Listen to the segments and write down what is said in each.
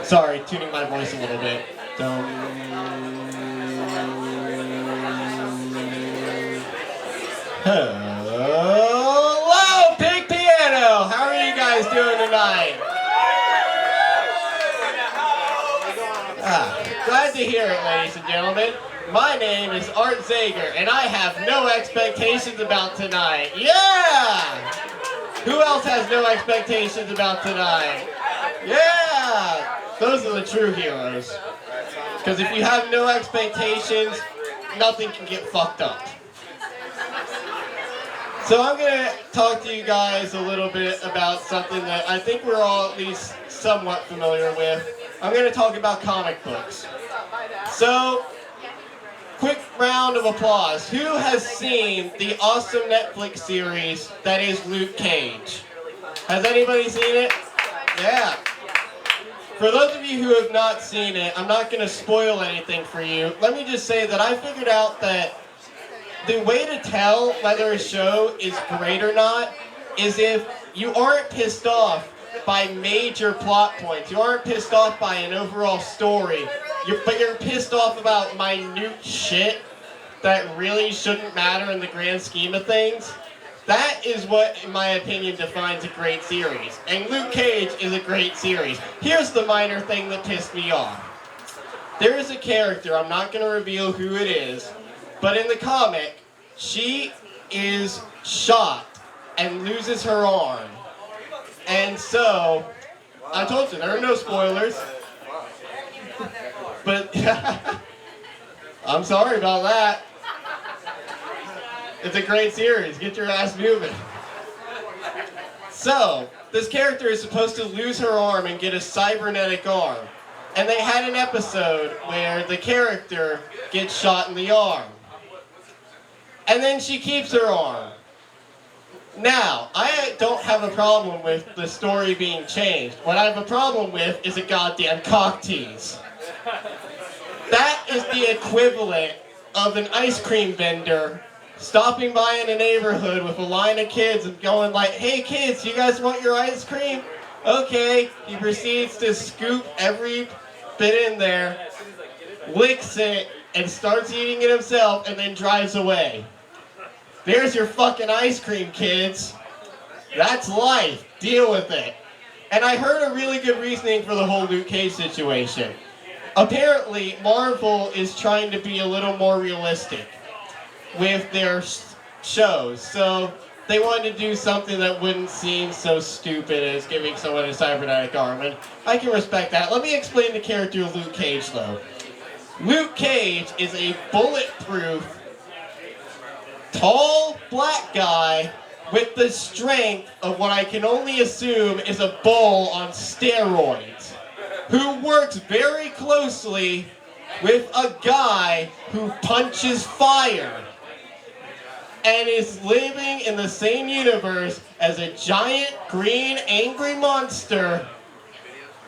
Sorry, tuning my voice a little bit. Hello, Pig Piano! How are you guys doing tonight? Glad to hear it, ladies and gentlemen. My name is Art Zager, and I have no expectations about tonight. Yeah! Who else has no expectations about tonight? Yeah! Those are the true heroes. Because if you have no expectations, nothing can get fucked up. So I'm going to talk to you guys a little bit about something that I think we're all at least somewhat familiar with. I'm going to talk about comic books. So, quick round of applause. Who has seen the awesome Netflix series that is Luke Cage? Has anybody seen it? Yeah. For those of you who have not seen it, I'm not going to spoil anything for you. Let me just say that I figured out that the way to tell whether a show is great or not is if you aren't pissed off by major plot points. You aren't pissed off by an overall story, but you're pissed off about minute shit that really shouldn't matter in the grand scheme of things. That is what, in my opinion, defines a great series. And Luke Cage is a great series. Here's the minor thing that pissed me off. There is a character, I'm not going to reveal who it is, but in the comic, she is shot and loses her arm. And so, I told you, there are no spoilers. But, I'm sorry about that. It's a great series. Get your ass moving. So, this character is supposed to lose her arm and get a cybernetic arm. And they had an episode where the character gets shot in the arm. And then she keeps her arm. Now, I don't have a problem with the story being changed. What I have a problem with is a goddamn cock tease. That is the equivalent of an ice cream vendor stopping by in a neighborhood with a line of kids and going like, "Hey kids, you guys want your ice cream?" Okay, he proceeds to scoop every bit in there, licks it, and starts eating it himself, and then drives away. There's your fucking ice cream, kids. That's life. Deal with it. And I heard a really good reasoning for the whole Luke Cage situation. Apparently, Marvel is trying to be a little more realistic with their shows. So they wanted to do something that wouldn't seem so stupid as giving someone a cybernetic arm. And I can respect that. Let me explain the character of Luke Cage, though. Luke Cage is a bulletproof, tall black guy with the strength of what I can only assume is a bull on steroids, who works very closely with a guy who punches fire and is living in the same universe as a giant green angry monster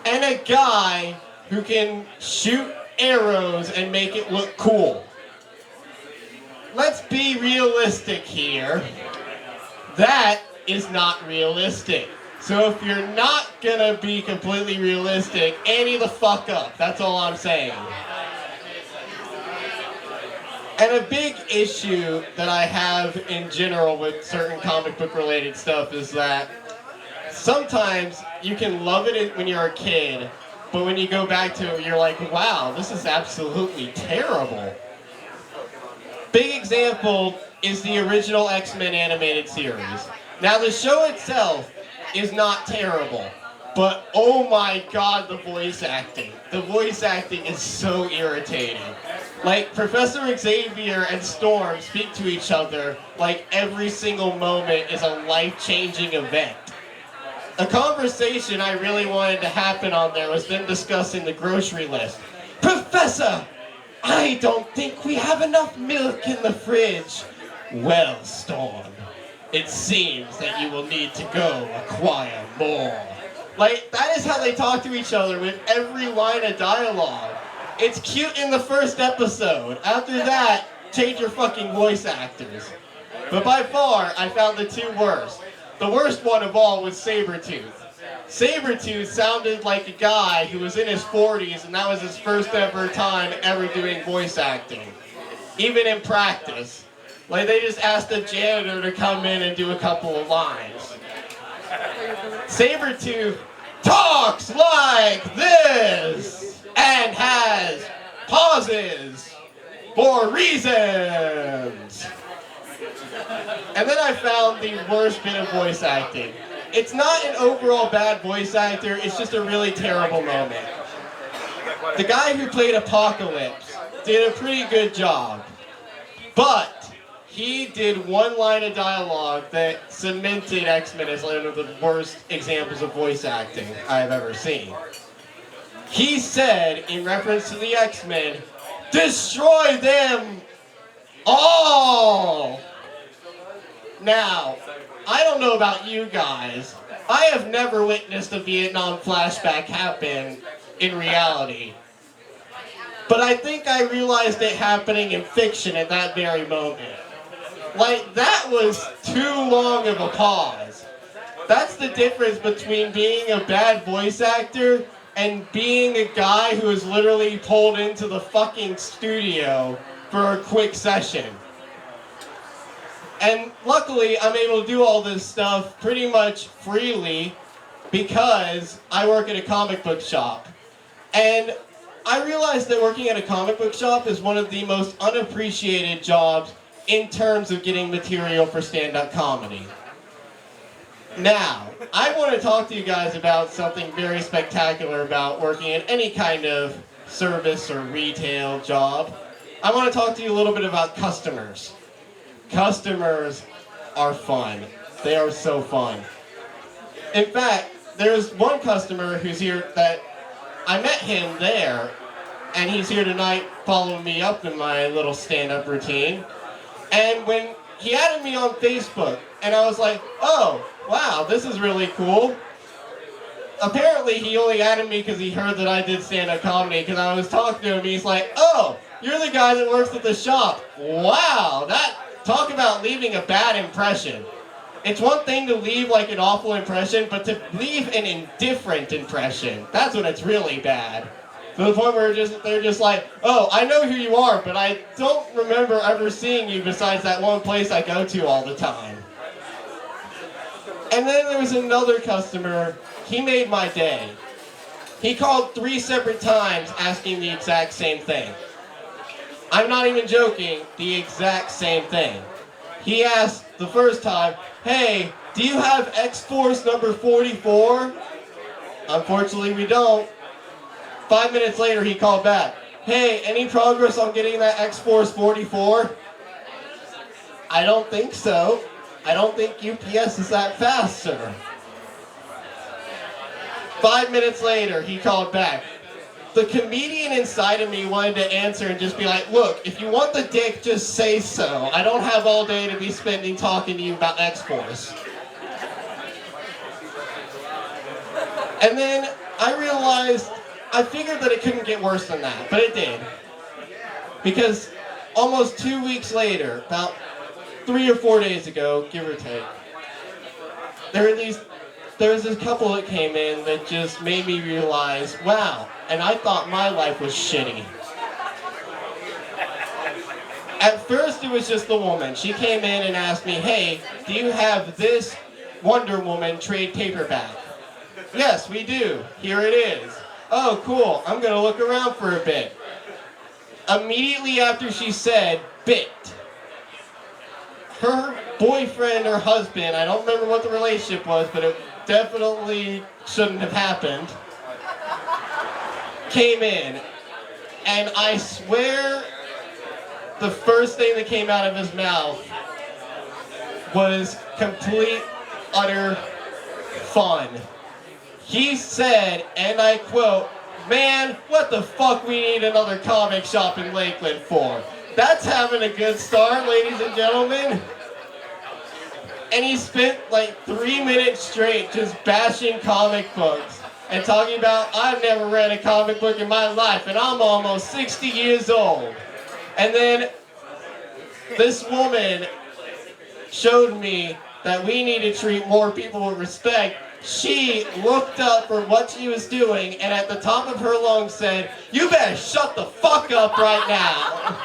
and a guy who can shoot arrows and make it look cool. Let's be realistic here. That is not realistic. So if you're not gonna be completely realistic, ante the fuck up. That's all I'm saying. And a big issue that I have in general with certain comic book related stuff is that sometimes you can love it when you're a kid, but when you go back to it, you're like, wow, this is absolutely terrible. Big example is the original X-Men animated series. Now the show itself is not terrible, but oh my god, the voice acting. The voice acting is so irritating. Like, Professor Xavier and Storm speak to each other like every single moment is a life-changing event. A conversation I really wanted to happen on there was them discussing the grocery list. Professor! I don't think we have enough milk in the fridge. Well, Storm, it seems that you will need to go acquire more. Like, that is how they talk to each other with every line of dialogue. It's cute in the first episode. After that, change your fucking voice actors. But by far, I found the two worst. The worst one of all was Sabretooth. Sabretooth sounded like a guy who was in his 40s and that was his first ever time ever doing voice acting. Even in practice. Like they just asked the janitor to come in and do a couple of lines. Sabretooth talks like this and has pauses for reasons. And then I found the worst bit of voice acting. It's not an overall bad voice actor, it's just a really terrible moment. The guy who played Apocalypse did a pretty good job, but he did one line of dialogue that cemented X-Men as one of the worst examples of voice acting I've ever seen. He said, in reference to the X-Men, "Destroy them all!" Now, I don't know about you guys. I have never witnessed a Vietnam flashback happen in reality. But I think I realized it happening in fiction at that very moment. Like, that was too long of a pause. That's the difference between being a bad voice actor and being a guy who is literally pulled into the fucking studio for a quick session. And luckily, I'm able to do all this stuff pretty much freely because I work at a comic book shop. And I realized that working at a comic book shop is one of the most unappreciated jobs in terms of getting material for stand-up comedy. Now, I want to talk to you guys about something very spectacular about working in any kind of service or retail job. I want to talk to you a little bit about customers. Customers are fun. They are so fun. In fact, there's one customer who's here that I met him there, and he's here tonight following me up in my little stand-up routine. And when he added me on Facebook, and I was like, oh, wow, this is really cool. Apparently, he only added me because he heard that I did stand-up comedy, because I was talking to him, he's like, oh, you're the guy that works at the shop. Wow, talk about leaving a bad impression. It's one thing to leave like an awful impression, but to leave an indifferent impression, that's when it's really bad. To the point where they're just like, oh, I know who you are, but I don't remember ever seeing you besides that one place I go to all the time. And then there was another customer, he made my day. He called 3 separate times asking the exact same thing. I'm not even joking, the exact same thing. He asked the first time, hey, do you have X-Force number 44? Unfortunately, we don't. 5 minutes later, he called back. Hey, any progress on getting that X-Force 44? I don't think so. I don't think UPS is that fast, sir. 5 minutes later, he called back. The comedian inside of me wanted to answer and just be like, look, if you want the dick, just say so. I don't have all day to be spending talking to you about X-Force. And then I figured that it couldn't get worse than that, but it did. Because almost 2 weeks later, about 3 or 4 days ago, give or take, there was this couple that came in that just made me realize, wow, and I thought my life was shitty. At first it was just the woman. She came in and asked me, hey, do you have this Wonder Woman trade paperback? Yes, we do. Here it is. Oh, cool. I'm going to look around for a bit. Immediately after she said, bit, her boyfriend or husband, I don't remember what the relationship was, but it definitely shouldn't have happened, came in, and I swear the first thing that came out of his mouth was complete, utter fun. He said, and I quote, man, what the fuck we need another comic shop in Lakeland for? That's having a good start, ladies and gentlemen. And he spent like 3 minutes straight just bashing comic books and talking about, I've never read a comic book in my life and I'm almost 60 years old. And then this woman showed me that we need to treat more people with respect, she looked up from what she was doing and at the top of her lungs said, "You better shut the fuck up right now."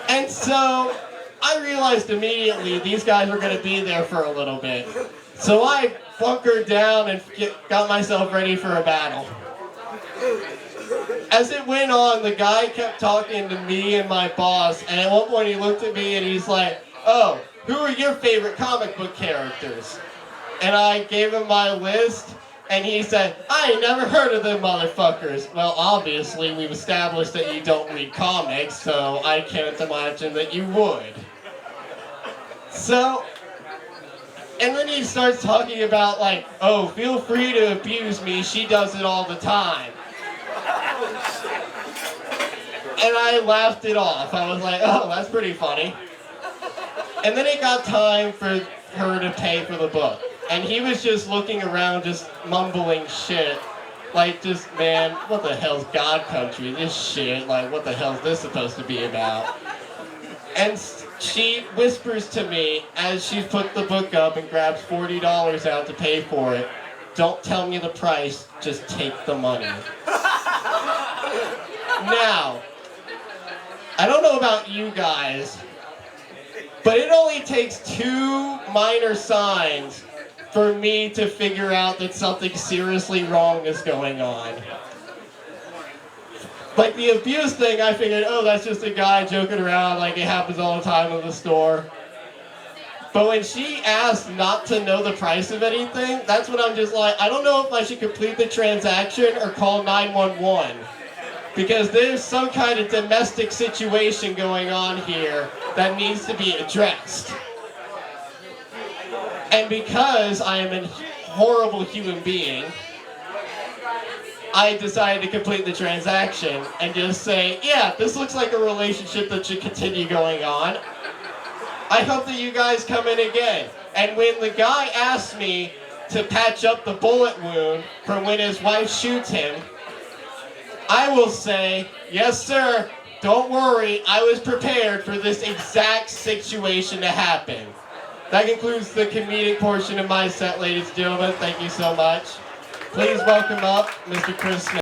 And so I realized immediately these guys were going to be there for a little bit. So I bunkered down and got myself ready for a battle. As it went on, the guy kept talking to me and my boss, and at one point he looked at me and he's like, "Oh, who are your favorite comic book characters?" And I gave him my list, and he said, "I ain't never heard of them motherfuckers." Well, obviously we've established that you don't read comics, so I can't imagine that you would. So, and then he starts talking about like, "Oh, feel free to abuse me, she does it all the time." And I laughed it off. I was like, "Oh, that's pretty funny." And then it got time for her to pay for the book. And he was just looking around, just mumbling shit. Like, just, man, what the hell's God Country? This shit, like, what the hell's this supposed to be about? And she whispers to me as she put the book up and grabs $40 out to pay for it, "Don't tell me the price, just take the money." Now, I don't know about you guys, but it only takes 2 minor signs for me to figure out that something seriously wrong is going on. Like the abuse thing, I figured, oh, that's just a guy joking around, like it happens all the time in the store. But when she asked not to know the price of anything, that's when I'm just like, I don't know if I should complete the transaction or call 911. Because there's some kind of domestic situation going on here that needs to be addressed. And because I am a horrible human being, I decided to complete the transaction and just say, yeah, this looks like a relationship that should continue going on. I hope that you guys come in again. And when the guy asked me to patch up the bullet wound from when his wife shoots him, I will say, yes, sir, don't worry, I was prepared for this exact situation to happen. That concludes the comedic portion of my set, ladies and gentlemen. Thank you so much. Please welcome up Mr. Chris Smith.